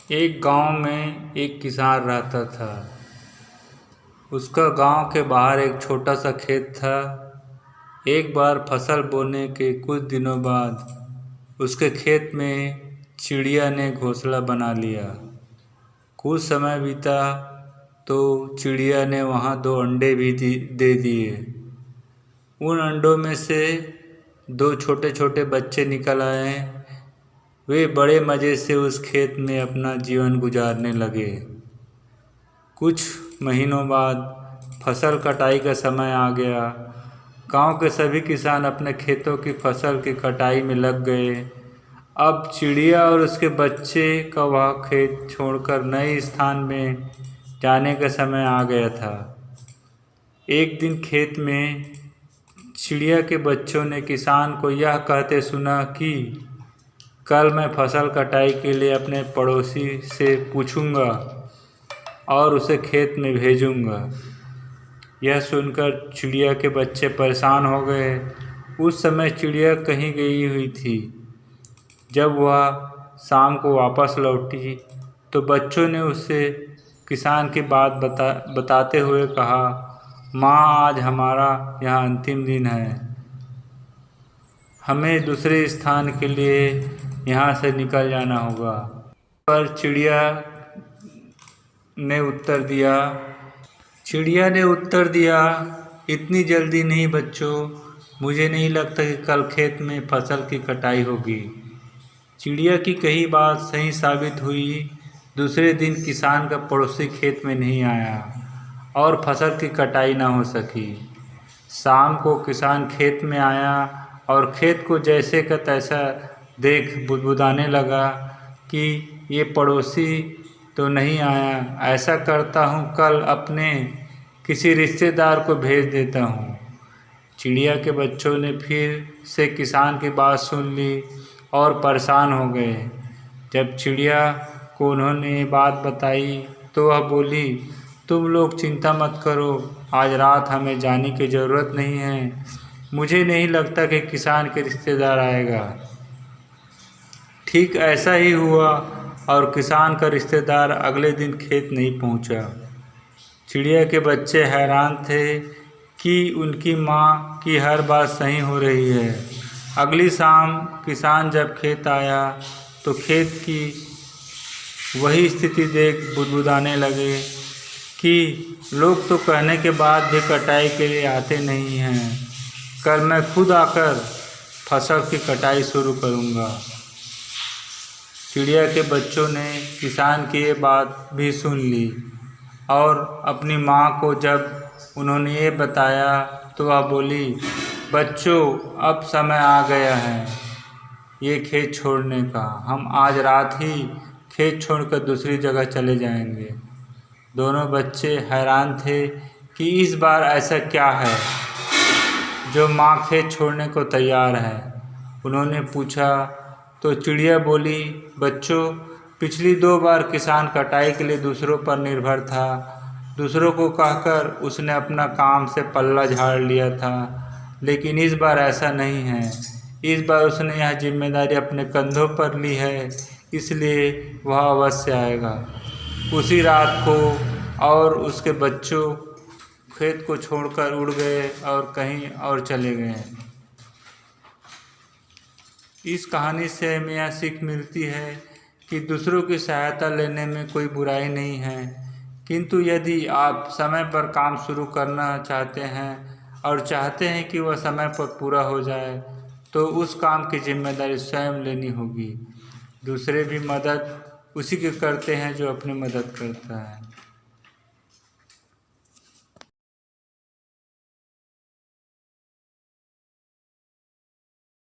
एक गांव में एक किसान रहता था। उसका गांव के बाहर एक छोटा सा खेत था। एक बार फसल बोने के कुछ दिनों बाद उसके खेत में चिड़िया ने घोंसला बना लिया। कुछ समय बीता तो चिड़िया ने वहाँ 2 अंडे भी दे दिए। उन अंडों में से 2 छोटे छोटे बच्चे निकल आए। वे बड़े मज़े से उस खेत में अपना जीवन गुजारने लगे। कुछ महीनों बाद फसल कटाई का समय आ गया। गांव के सभी किसान अपने खेतों की फसल की कटाई में लग गए। अब चिड़िया और उसके बच्चे का वह खेत छोड़कर नए स्थान में जाने का समय आ गया था। एक दिन खेत में चिड़िया के बच्चों ने किसान को यह कहते सुना कि कल मैं फसल कटाई के लिए अपने पड़ोसी से पूछूंगा और उसे खेत में भेजूंगा। यह सुनकर चिड़िया के बच्चे परेशान हो गए। उस समय चिड़िया कहीं गई हुई थी। जब वह शाम को वापस लौटी तो बच्चों ने उससे किसान की बात बताते हुए कहा, माँ, आज हमारा यहाँ अंतिम दिन है। हमें दूसरे स्थान के लिए यहाँ से निकल जाना होगा। पर चिड़िया ने उत्तर दिया, इतनी जल्दी नहीं बच्चों, मुझे नहीं लगता कि कल खेत में फसल की कटाई होगी। चिड़िया की कही बात सही साबित हुई। दूसरे दिन किसान का पड़ोसी खेत में नहीं आया और फसल की कटाई ना हो सकी। शाम को किसान खेत में आया और खेत को जैसे का तैसा देख बुदबुदाने लगा कि ये पड़ोसी तो नहीं आया। ऐसा करता हूँ, कल अपने किसी रिश्तेदार को भेज देता हूँ। चिड़िया के बच्चों ने फिर से किसान की बात सुन ली और परेशान हो गए। जब चिड़िया को उन्होंने ये बात बताई तो वह बोली, तुम लोग चिंता मत करो, आज रात हमें जाने की ज़रूरत नहीं है। मुझे नहीं लगता कि किसान के रिश्तेदार आएगा। ठीक ऐसा ही हुआ और किसान का रिश्तेदार अगले दिन खेत नहीं पहुंचा। चिड़िया के बच्चे हैरान थे कि उनकी माँ की हर बात सही हो रही है। अगली शाम किसान जब खेत आया तो खेत की वही स्थिति देख बुदबुदाने लगे कि लोग तो कहने के बाद भी कटाई के लिए आते नहीं हैं। कल मैं खुद आकर फसल की कटाई शुरू करूँगा। चिड़िया के बच्चों ने किसान की ये बात भी सुन ली और अपनी माँ को जब उन्होंने ये बताया तो वह बोली, बच्चों, अब समय आ गया है ये खेत छोड़ने का। हम आज रात ही खेत छोड़कर दूसरी जगह चले जाएंगे। दोनों बच्चे हैरान थे कि इस बार ऐसा क्या है जो माँ खेत छोड़ने को तैयार है। उन्होंने पूछा तो चिड़िया बोली, बच्चों, पिछली 2 बार किसान कटाई के लिए दूसरों पर निर्भर था। दूसरों को कहकर उसने अपना काम से पल्ला झाड़ लिया था, लेकिन इस बार ऐसा नहीं है। इस बार उसने यह जिम्मेदारी अपने कंधों पर ली है, इसलिए वह अवश्य आएगा। उसी रात को और उसके बच्चों खेत को छोड़कर उड़ गए और कहीं और चले गए। इस कहानी से हमें यह सीख मिलती है कि दूसरों की सहायता लेने में कोई बुराई नहीं है, किंतु यदि आप समय पर काम शुरू करना चाहते हैं और चाहते हैं कि वह समय पर पूरा हो जाए तो उस काम की जिम्मेदारी स्वयं लेनी होगी। दूसरे भी मदद उसी के करते हैं जो अपनी मदद करता है।